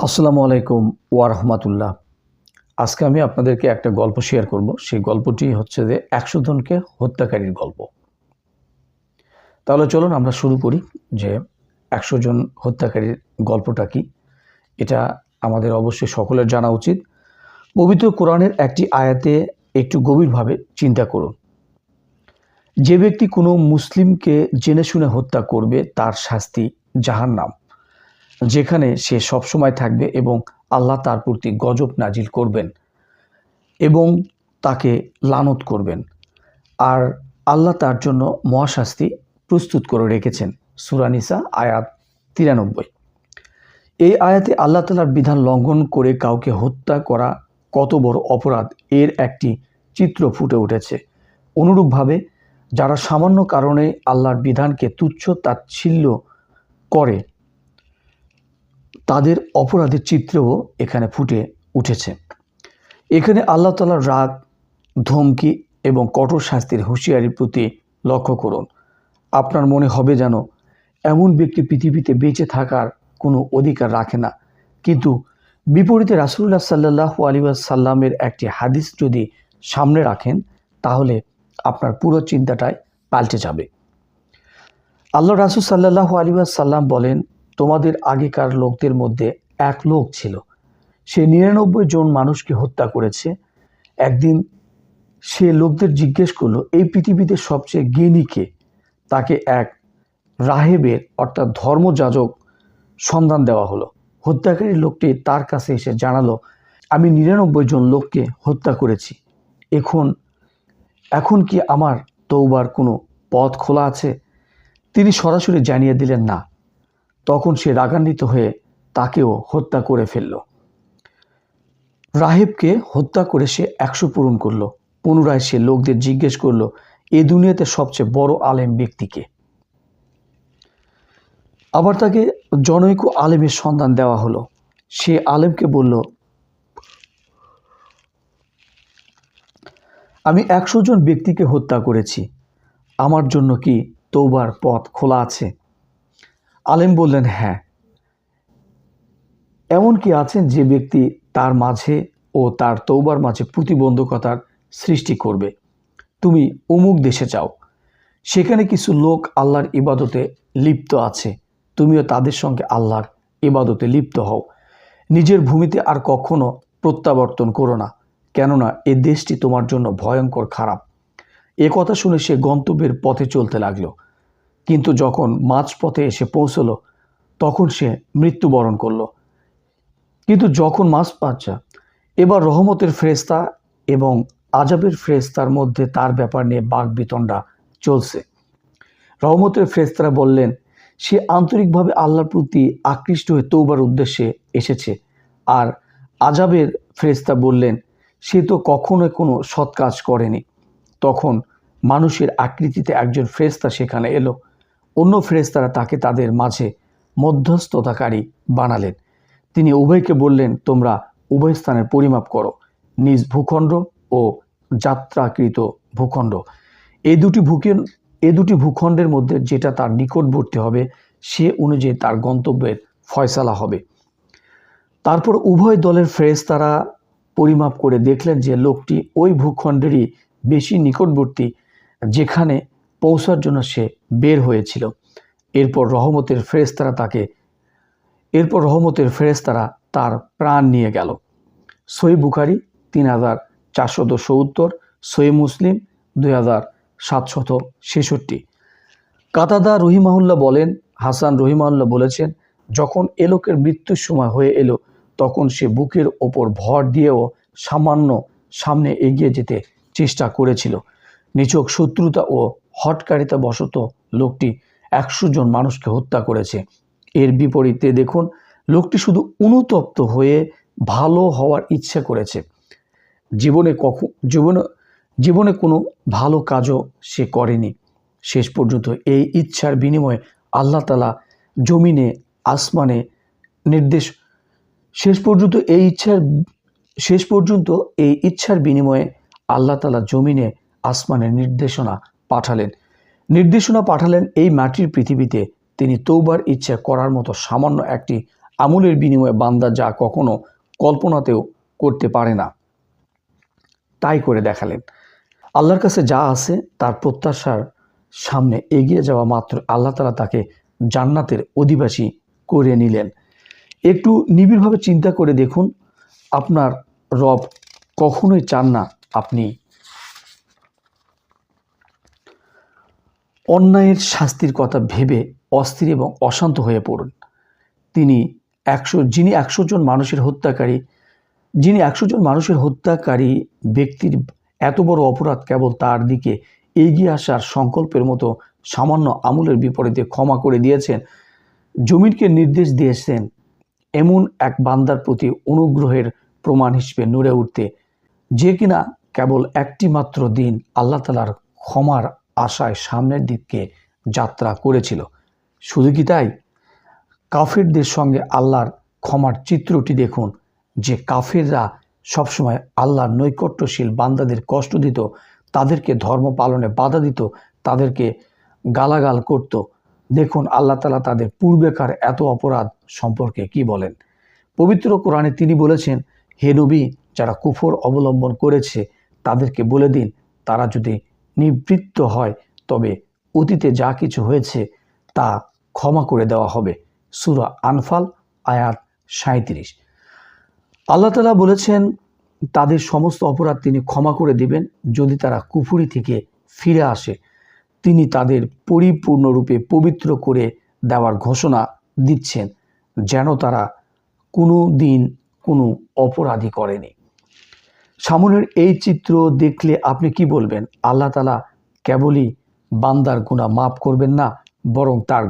আসসালামু আলাইকুম ওয়া রাহমাতুল্লাহ। আজকে আমি আপনাদেরকে একটা গল্প শেয়ার করব। সেই গল্পটি হচ্ছে যে ১০০ জনকে হত্যাকারীর গল্প। তাহলে চলুন আমরা শুরু করি যে ১০০ জন হত্যাকারীর গল্পটা কি। এটা আমাদের অবশ্যই সকলের জানা উচিত। পবিত্র কোরআনের একটি আয়াতে একটু গভীরভাবে চিন্তা করুন। যে ব্যক্তি কোনো মুসলিমকে জেনে শুনে হত্যা করবে তার শাস্তি জাহান্নাম, যেখানে সে সবসময় থাকবে এবং আল্লাহ তার প্রতি গজব নাজিল করবেন এবং তাকে লানত করবেন। আর আল্লাহ তার জন্য মহাশাস্তি প্রস্তুত করে রেখেছেন। সূরা নিসা আয়াত ৯৩। এই আয়াতে আল্লাহ তাআলার বিধান লঙ্ঘন করে কাউকে হত্যা করা কত বড় অপরাধ এর একটি চিত্র ফুটে উঠেছে। অনুরূপভাবে যারা সামান্য কারণে আল্লাহর বিধানকে তুচ্ছ তাচ্ছিল্য করে তাদের অপরাধের চিত্রও এখানে ফুটে উঠেছে। এখানে আল্লাহ তাআলার রাগ, ধমকি এবং কঠোর শাস্তির হুঁশিয়ারির প্রতি লক্ষ্য করুন। আপনার মনে হবে যেন এমন ব্যক্তি পৃথিবীতে বেঁচে থাকার কোনো অধিকার রাখে না, কিন্তু বিপরীতে রাসূলুল্লাহ সাল্লাল্লাহু আলাইহি ওয়াসাল্লামের একটি হাদিস যদি সামনে রাখেন তাহলে আপনার পুরো চিন্তাটাই পাল্টে যাবে। আল্লাহ রাসূল সাল্লাল্লাহু আলাইহি ওয়াসাল্লাম বলেন, তোমাদের আগেকার লোকদের মধ্যে এক লোক ছিল, সে ৯৯ জন মানুষকে হত্যা করেছে। একদিন সে লোকদের জিজ্ঞেস করলো, এই পৃথিবীতে সবচেয়ে জ্ঞানী কে? তাকে এক রাহেবের অর্থাৎ ধর্মযাজক সন্ধান দেওয়া হলো। হত্যাকারী লোকটি তার কাছে এসে জানালো, আমি ৯৯ জন লোককে হত্যা করেছি। এখন কি আমার তওবার কোনো পথ খোলা আছে? তিনি সরাসরি জানিয়ে দিলেন না। তখন সে রাগান্বিত হয়ে তাকেও হত্যা করে ফেলল। রাহেবকে হত্যা করে সে ১০০ পূরণ করলো। পুনরায় সে লোকদের জিজ্ঞেস করলো, এ দুনিয়াতে সবচেয়ে বড় আলেম ব্যক্তিকে? আবার তাকে জনৈক আলেমের সন্ধান দেওয়া হলো। সে আলেমকে বলল, আমি ১০০ জন ব্যক্তিকে হত্যা করেছি, আমার জন্য কি তওবার পথ খোলা আছে? আলেম বললেন, হ্যাঁ। এমন কি আছেন যে ব্যক্তি তার মাঝে ও তার তওবার মাঝে প্রতিবন্ধকতার সৃষ্টি করবে? তুমি অমুক দেশে যাও, সেখানে কিছু লোক আল্লাহর ইবাদতে লিপ্ত আছে, তুমিও তাদের সঙ্গে আল্লাহর ইবাদতে লিপ্ত হও। নিজের ভূমিতে আর কখনো প্রত্যাবর্তন করো না, কেননা এ দেশটি তোমার জন্য ভয়ঙ্কর খারাপ। এ কথা শুনে সে গন্তব্যের পথে চলতে লাগলো, কিন্তু যখন মাঝপথে এসে পৌঁছলো তখন সে মৃত্যুবরণ করলো। কিন্তু যখন এবার রহমতের ফেরেশতা এবং আযাবের ফেরেশতার মধ্যে তার ব্যাপার নিয়ে বাকবিতণ্ডা চলছে। রহমতের ফেরেশতারা বললেন, সে আন্তরিকভাবে আল্লাহর প্রতি আকৃষ্ট হয়ে তওবার উদ্দেশ্যে এসেছে। আর আযাবের ফেরেশতা বললেন, সে তো কখনোই কোনো সৎ কাজ করেনি। তখন মানুষের আকৃতিতে একজন ফেরেশতা সেখানে এলো। অন্য ফেরেশতারা তাকে তাদের মাঝে মধ্যস্থতাকারী বানালেন। তিনি উভয়কে বললেন, তোমরা উভয় স্থানের পরিমাপ করো, নিজ ভূখণ্ড ও যাত্রাকৃত ভূখণ্ড। এই দুটি ভূখণ্ডের মধ্যে যেটা তার নিকটবর্তী হবে সে অনুযায়ী তার গন্তব্যের ফয়সালা হবে। তারপর উভয় দলের ফেরেশতারা পরিমাপ করে দেখলেন যে লোকটি ওই ভূখণ্ডেরই বেশি নিকটবর্তী যেখানে পৌঁছার জন্য সে বের হয়েছিল। এরপর রহমতের ফেরেশতারা তার প্রাণ নিয়ে গেল। সহিহ বুখারী ৩৪৭২, সহিহ মুসলিম ২৭৬৬। কাতাদা রহিমাহুল্লাহ বলেন, হাসান রহিমাহুল্লাহ বলেছেন, যখন এ লোকের মৃত্যুর সময় হয়ে এলো তখন সে বুকের ওপর ভর দিয়েও সামান্য সামনে এগিয়ে যেতে চেষ্টা করেছিল। নিছক শত্রুতা ও হঠকারিতা বশত লোকটি ১০০ জন মানুষকে হত্যা করেছে। এর বিপরীতে দেখুন, লোকটি শুধু অনুতপ্ত হয়ে ভালো হওয়ার ইচ্ছা করেছে। জীবনে কোনো ভালো কাজও সে করেনি। শেষ পর্যন্ত এই ইচ্ছার বিনিময়ে আল্লাহ তাআলা জমিনে আসমানে নির্দেশ শেষ পর্যন্ত এই ইচ্ছার বিনিময়ে আল্লাহ তাআলা জমিনে আসমানে নির্দেশনা পাঠালেন এই মাটির পৃথিবীতে তিনি তওবার ইচ্ছা করার মতো সামান্য একটি আমলের বিনিময়ে বান্দা যা কখনো কল্পনাতেও করতে পারে না তাই করে দেখালেন। আল্লাহর কাছে যা আছে তার প্রত্যাশার সামনে এগিয়ে যাওয়া মাত্র আল্লাহ তাআলা তাকে জান্নাতের অধিবাসী করে নিলেন। একটু নিবিড়ভাবে চিন্তা করে দেখুন, আপনার রব কখনোই চান না আপনি অন্যায়ের শাস্তির কথা ভেবে অস্থির এবং অশান্ত হয়ে পড়ুন। যিনি 100 জন মানুষের হত্যাকারী ব্যক্তির এত বড় অপরাধ কেবল তার দিকে এগিয়ে আসার সংকল্পের মতো সামান্য আমলের বিপরীতে ক্ষমা করে দিয়েছেন, জমিনকে নির্দেশ দিয়েছেন এমন এক বান্দার প্রতি অনুগ্রহের প্রমাণ হিসেবে নড়ে উঠতে, যে কিনা কেবল একটি মাত্র দিন আল্লাহ তাআলার ক্ষমার আশায় সামনের দিকে যাত্রা করেছিল। শুধু কি তাই, কাফেরদের সঙ্গে আল্লাহর ক্ষমার চিত্রটি দেখুন, যে কাফেররা সবসময় আল্লাহর নৈকট্যশীল বান্দাদের কষ্ট দিত, তাদেরকে ধর্ম পালনে বাধা দিত, তাদেরকে গালাগাল করত। দেখুন আল্লাহ তাআলা তাদের পূর্বেকার এত অপরাধ সম্পর্কে কি বলেন। পবিত্র কোরআনে তিনি বলেছেন, হে নবী, যারা কুফর অবলম্বন করেছে তাদেরকে বলে দিন, তারা যদি নিবৃত্ত হয় তবে অতীতে যা কিছু হয়েছে তা ক্ষমা করে দেওয়া হবে। সূরা আনফাল আয়াত 37। আল্লাহ তাআলা বলেছেন তাদের সমস্ত অপরাধ তিনি ক্ষমা করে দিবেন যদি তারা কুফরি থেকে ফিরে আসে। তিনি তাদের পরিপূর্ণরূপে পবিত্র করে দেওয়ার ঘোষণা দিচ্ছেন, যেন তারা কোনো দিন কোনো অপরাধী করেনি। সামনের এই চিত্র দেখলে আপনি কি বলবেন? আল্লাহ তাআলা কেবলই বান্দার গুনাহ মাফ করবেন না, বরং তার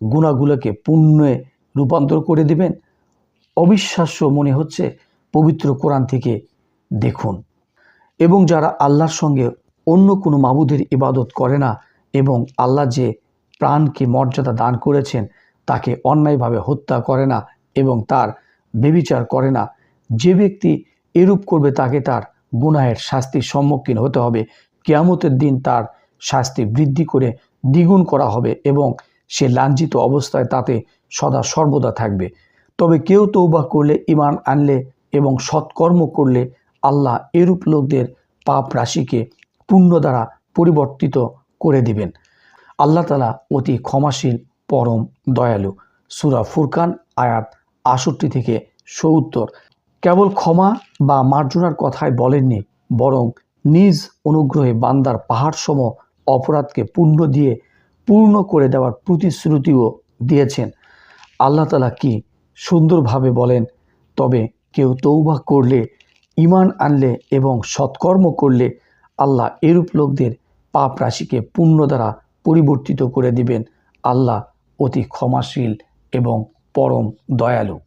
গুনাহগুলোকে পুণ্যে রূপান্তর করে দিবেন। অবিশ্বাস্য মনে হচ্ছে? পবিত্র কোরআন থেকে দেখুন। এবং যারা আল্লাহর সঙ্গে অন্য কোনো মাবুদের ইবাদত করে না এবং আল্লাহ যে প্রাণকে মর্যাদা দান করেছেন তাকে অন্যায়ভাবে হত্যা করে না এবং তার ব্যভিচার করে না, যে ব্যক্তি এরূপ করবে তাকে তার গুনাহের শাস্তির সম্মুখীন হতে হবে। কিয়ামতের দিন তার শাস্তি বৃদ্ধি করে দ্বিগুণ করা হবে এবং সে লাঞ্ছিত অবস্থায় তাতে সদা সর্বদা থাকবে। তবে কেউ তওবা করলে, ঈমান আনলে এবং সৎকর্ম করলে আল্লাহ এরূপ লোকদের পাপ রাশিকে পুণ্য দ্বারা পরিবর্তিত করে দিবেন। আল্লাহ তাআলা অতি ক্ষমাশীল, পরম দয়ালু। সূরা ফুরকান আয়াত 68 থেকে 70। কেবল ক্ষমা বা মার্জনার কথাই বলেননি, বরং নিজ অনুগ্রহে বান্দার পাহাড়সম অপরাধকে পুণ্য দিয়ে পূর্ণ করে দেওয়ার প্রতিশ্রুতিও দিয়েছেন। আল্লাহ তাআলা কি সুন্দরভাবে বলেন, তবে কেউ তওবা করলে, ঈমান আনলে এবং সৎকর্ম করলে আল্লাহ এরূপ লোকদের পাপ রাশিকে পুণ্য দ্বারা পরিবর্তিত করে দিবেন। আল্লাহ অতি ক্ষমাশীল এবং পরম দয়ালু।